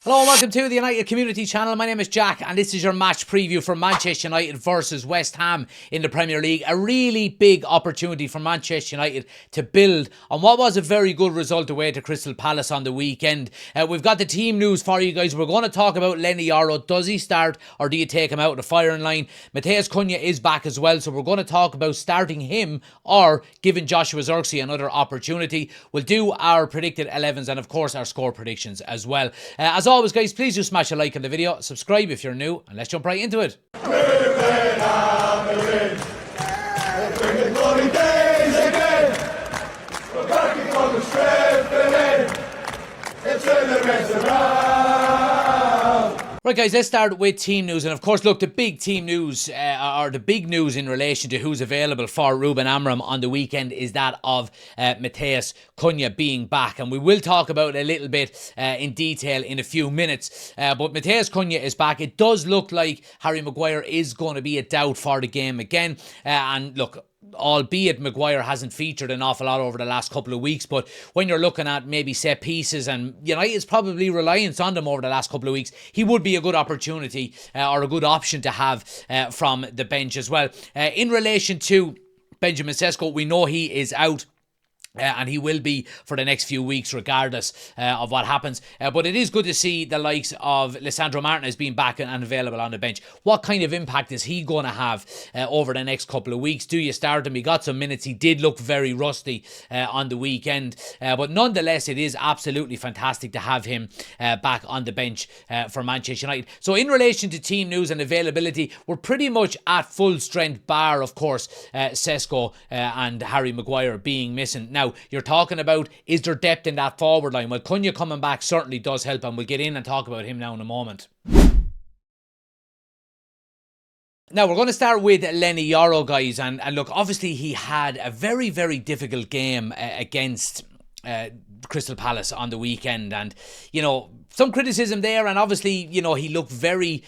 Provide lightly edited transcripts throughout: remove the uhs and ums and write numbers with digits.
Hello and welcome to the United Community Channel. My name is Jack and this is your match preview for Manchester United versus West Ham in the Premier League. A really big opportunity for Manchester United to build on what was a very good result away to Crystal Palace on the weekend. We've got the team news for you guys. We're going to talk about Leny Yoro. Does he start or do you take him out of the firing line? Matheus Cunha is back as well, so we're going to talk about starting him or giving Joshua Zirkzee another opportunity. We'll do our predicted 11s and of course our score predictions as well. As always, guys, please do smash a like on the video, subscribe if you're new, and let's jump right into it. Right guys, let's start with team news, and of course look, the big team news or the big news in relation to who's available for Rúben Amorim on the weekend is that of Matheus Cunha being back, and we will talk about it a little bit in detail in a few minutes, but Matheus Cunha is back. It does look like Harry Maguire is going to be a doubt for the game again, and look, albeit Maguire hasn't featured an awful lot over the last couple of weeks, but when you're looking at maybe set pieces and United's probably reliance on them over the last couple of weeks, he would be a good opportunity or a good option to have from the bench as well. In relation to Benjamin Sesko, we know he is out. And he will be for the next few weeks regardless of what happens. But it is good to see the likes of Lisandro Martinez being back and available on the bench. What kind of impact is he going to have over the next couple of weeks? Do you start him? He got some minutes. He did look very rusty on the weekend. But nonetheless, it is absolutely fantastic to have him back on the bench for Manchester United. So in relation to team news and availability, we're pretty much at full strength, bar, of course, Sesko and Harry Maguire being missing. Now, you're talking about, is there depth in that forward line? Well, Cunha coming back certainly does help, and we'll get in and talk about him now in a moment. Now, we're going to start with Leny Yoro, guys, and look, obviously he had a very, very difficult game against Crystal Palace on the weekend, and, some criticism there, and obviously, he looked very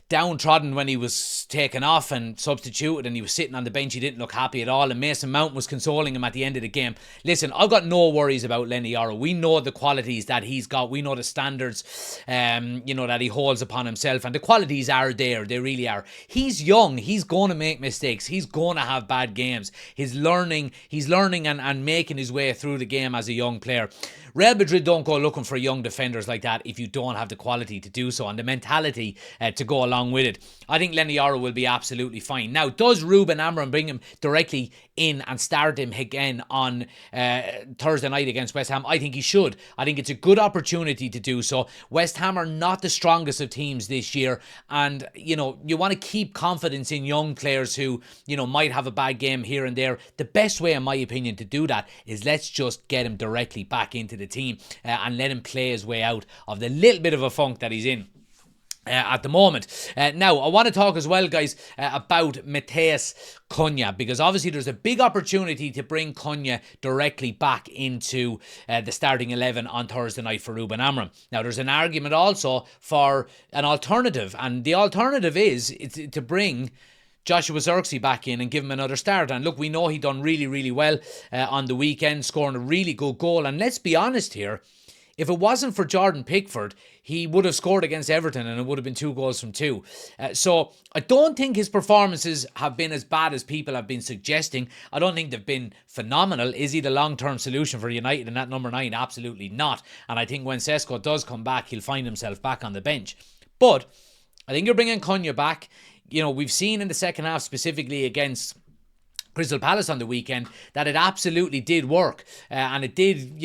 downtrodden when he was taken off and substituted, and he was sitting on the bench. He didn't look happy at all, and Mason Mount was consoling him at the end of the game. Listen, I've got no worries about Leny Yoro. We know the qualities that he's got. We know the standards that he holds upon himself, and the qualities are there. They really are. He's young. He's going to make mistakes. He's going to have bad games. He's learning and making his way through the game as a young player. Real Madrid don't go looking for young defenders like that if you don't have the quality to do so and the mentality to go along with it. I think Leny Yoro will be absolutely fine. Now, does Rúben Amorim bring him directly in and start him again on Thursday night against West Ham? I think he should. I think it's a good opportunity to do so. West Ham are not the strongest of teams this year, and you want to keep confidence in young players who might have a bad game here and there. The best way, in my opinion, to do that is let's just get him directly back into the team and let him play his way out of the little bit of a funk that he's in at the moment. Now, I want to talk as well, guys, about Matheus Cunha, because obviously there's a big opportunity to bring Cunha directly back into the starting 11 on Thursday night for Rúben Amorim. Now, there's an argument also for an alternative, and the alternative is to bring Joshua Zirkzee back in and give him another start. And look, we know he done really, really well on the weekend, scoring a really good goal. And let's be honest here, if it wasn't for Jordan Pickford, he would have scored against Everton and it would have been 2 goals from 2. So I don't think his performances have been as bad as people have been suggesting. I don't think they've been phenomenal. Is he the long-term solution for United in that number 9? Absolutely not. And I think when Sesko does come back, he'll find himself back on the bench. But I think you're bringing Cunha back. We've seen in the second half, specifically against Crystal Palace on the weekend, that it absolutely did work. And it did,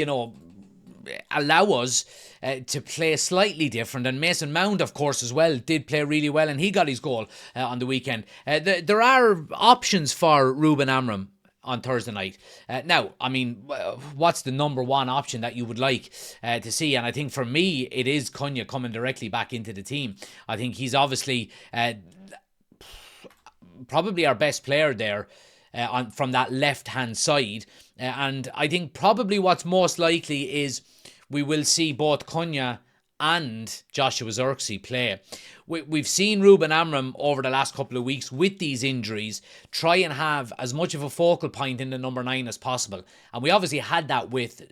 allow us to play slightly different. And Mason Mount, of course, as well, did play really well, and he got his goal on the weekend. There are options for Rúben Amorim on Thursday night. Now, I mean, what's the number one option that you would like to see? And I think for me, it is Cunha coming directly back into the team. I think he's obviously probably our best player there from that left-hand side. And I think probably what's most likely is we will see both Cunha and Joshua Zirkzee play. We've seen Rúben Amorim over the last couple of weeks with these injuries try and have as much of a focal point in the number 9 as possible. And we obviously had that with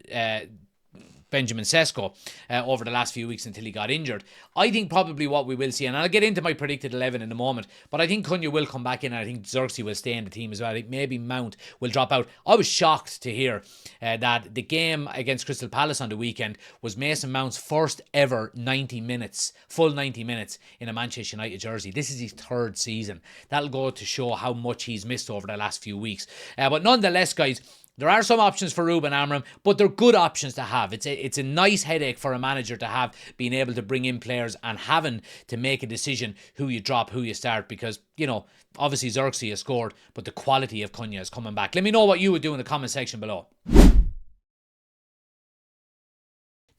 Benjamin Sesko over the last few weeks until he got injured. I think probably what we will see, and I'll get into my predicted 11 in a moment, but I think Cunha will come back in, and I think Zirkzee will stay in the team as well. I think maybe Mount will drop out. I was shocked to hear that the game against Crystal Palace on the weekend was Mason Mount's first ever 90 minutes, full 90 minutes in a Manchester United jersey. This is his third season. That'll go to show how much he's missed over the last few weeks. But nonetheless, guys, there are some options for Rúben Amorim, but they're good options to have. It's a nice headache for a manager to have, being able to bring in players and having to make a decision who you drop, who you start, because, you know, obviously Zirkzee has scored, but the quality of Cunha is coming back. Let me know what you would do in the comment section below.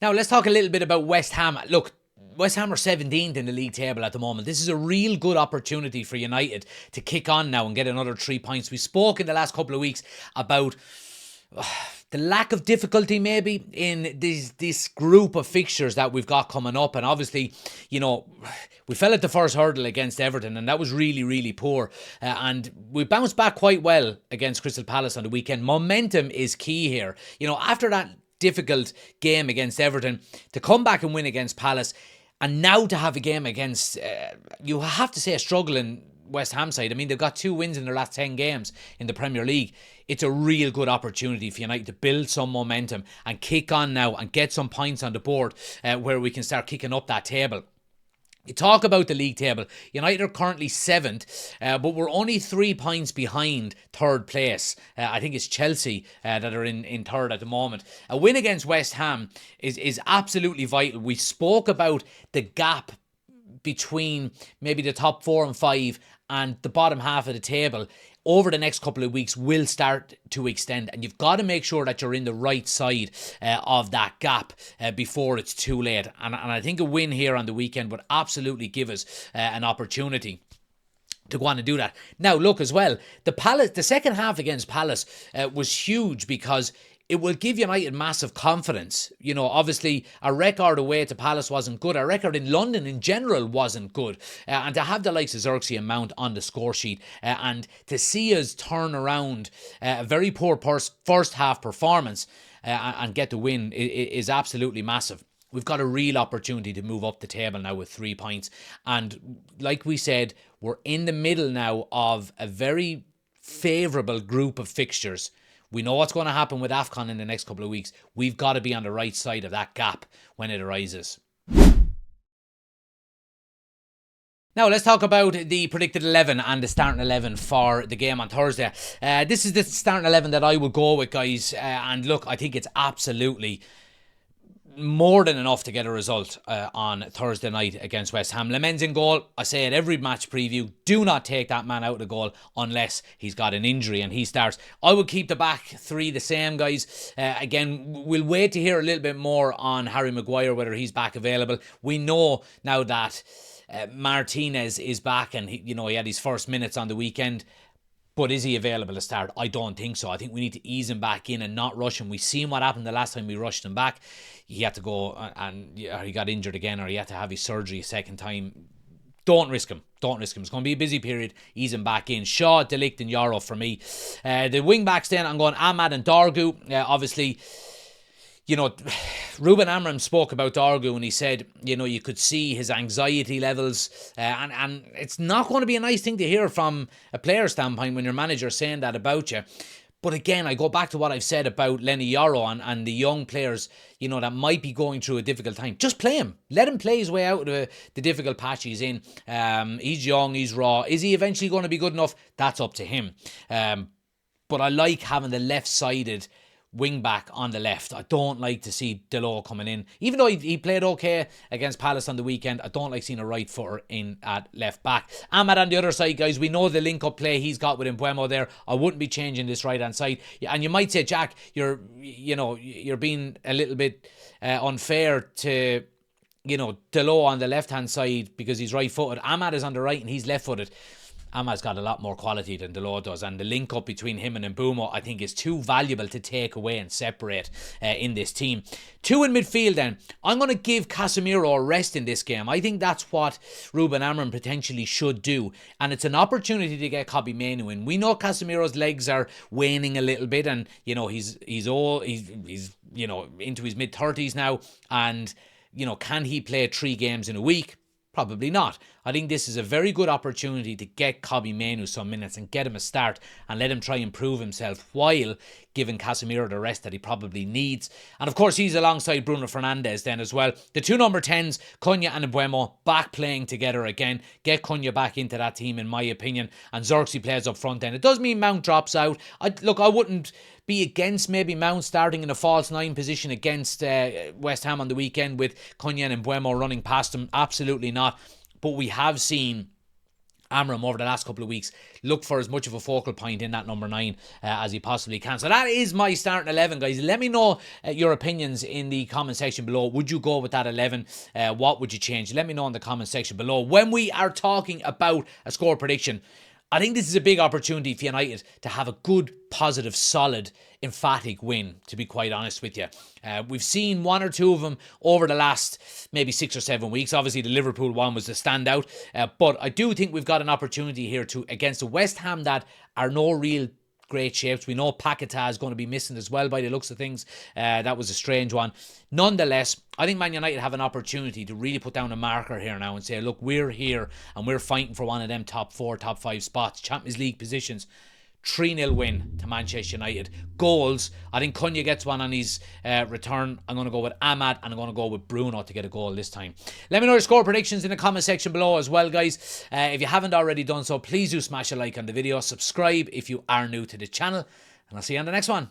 Now, let's talk a little bit about West Ham. Look, West Ham are 17th in the league table at the moment. This is a real good opportunity for United to kick on now and get another 3 points. We spoke in the last couple of weeks about the lack of difficulty maybe in this group of fixtures that we've got coming up, and obviously, you know, we fell at the first hurdle against Everton, and that was really, really poor, and we bounced back quite well against Crystal Palace on the weekend. Momentum is key here, you know, after that difficult game against Everton, to come back and win against Palace, and now to have a game against, you have to say, a struggling West Ham side. I mean, they've got 2 wins in their last 10 games in the Premier League. It's a real good opportunity for United to build some momentum and kick on now and get some points on the board where we can start kicking up that table. You talk about the league table. United are currently 7th, but we're only 3 points behind third place. I think it's Chelsea that are in third at the moment. A win against West Ham is absolutely vital. We spoke about the gap between maybe the top 4 and 5 and the bottom half of the table over the next couple of weeks will start to extend, and you've got to make sure that you're in the right side of that gap before it's too late. And I think a win here on the weekend would absolutely give us an opportunity to go on and do that. Now, look as well, the second half against Palace was huge because it will give United massive confidence. You know, obviously, our record away to Palace wasn't good. Our record in London in general wasn't good. And to have the likes of Zirkzee and Mount on the score sheet and to see us turn around a very poor first half performance and get the win is absolutely massive. We've got a real opportunity to move up the table now with 3 points. And like we said, we're in the middle now of a very favourable group of fixtures. We know what's going to happen with AFCON in the next couple of weeks. We've got to be on the right side of that gap when it arises. Now, let's talk about the predicted 11 and the starting 11 for the game on Thursday. This is the starting 11 that I would go with, guys. And look, I think it's absolutely more than enough to get a result on Thursday night against West Ham. Lemens in goal. I say at every match preview, do not take that man out of the goal unless he's got an injury and he starts. I would keep the back 3 the same, guys. Again, we'll wait to hear a little bit more on Harry Maguire, whether he's back available. We know now that Martinez is back, and he had his first minutes on the weekend. But is he available to start? I don't think so. I think we need to ease him back in and not rush him. We've seen what happened the last time we rushed him back. He had to go and he got injured again, or he had to have his surgery a second time. Don't risk him. Don't risk him. It's going to be a busy period. Ease him back in. Shaw, De Ligt and Yarrow for me. The wing backs then, I'm going Ahmad and Dargu. Obviously, Rúben Amorim spoke about Dargu and he said, you could see his anxiety levels and it's not going to be a nice thing to hear from a player standpoint when your manager's saying that about you. But again, I go back to what I've said about Lenny Yarrow and the young players, that might be going through a difficult time. Just play him. Let him play his way out of the difficult patch he's in. He's young, he's raw. Is he eventually going to be good enough? That's up to him. But I like having the left-sided wing back on the left. I don't like to see Delors coming in. Even though he played okay against Palace on the weekend, I don't like seeing a right footer in at left back. Ahmad on the other side, guys. We know the link-up play he's got with Mbeumo there. I wouldn't be changing this right-hand side. And you might say, Jack, you're being a little bit unfair to Delors on the left-hand side because he's right-footed. Ahmad is on the right and he's left-footed. Ahmad's got a lot more quality than Dalot does, and the link up between him and Mbeumo I think is too valuable to take away and separate in this team. 2 in midfield then. I'm going to give Casemiro a rest in this game. I think that's what Rúben Amorim potentially should do, and it's an opportunity to get Kobbie Mainoo in. We know Casemiro's legs are waning a little bit, and he's old, he's into his mid-30s now, and can he play 3 games in a week? Probably not. I think this is a very good opportunity to get Kobbie Mainoo some minutes and get him a start and let him try and prove himself while giving Casemiro the rest that he probably needs. And of course, he's alongside Bruno Fernandes then as well. The 2 number 10s, Cunha and Mbeumo, back playing together again. Get Cunha back into that team, in my opinion. And Zirkzee plays up front then. It does mean Mount drops out. I wouldn't be against maybe Mount starting in a false 9 position against West Ham on the weekend with Cunha and Mbeumo running past him. Absolutely not. But we have seen Amorim over the last couple of weeks look for as much of a focal point in that number 9 as he possibly can. So that is my starting 11, guys. Let me know your opinions in the comment section below. Would you go with that 11? What would you change? Let me know in the comment section below. When we are talking about a score prediction, I think this is a big opportunity for United to have a good, positive, solid, emphatic win, to be quite honest with you. We've seen 1 or 2 of them over the last maybe 6 or 7 weeks. Obviously, the Liverpool one was the standout. But I do think we've got an opportunity here against a West Ham that are no real great shapes. We know Paquetá is going to be missing as well by the looks of things. That was a strange one. Nonetheless, I think Man United have an opportunity to really put down a marker here now and say, look, we're here and we're fighting for one of them top 4, top 5 spots, Champions League positions. 3-0 win to Manchester United. Goals, I think Cunha gets one on his return. I'm going to go with Ahmad, and I'm going to go with Bruno to get a goal this time. Let me know your score predictions in the comment section below as well, guys. If you haven't already done so, please do smash a like on the video. Subscribe if you are new to the channel, and I'll see you on the next one.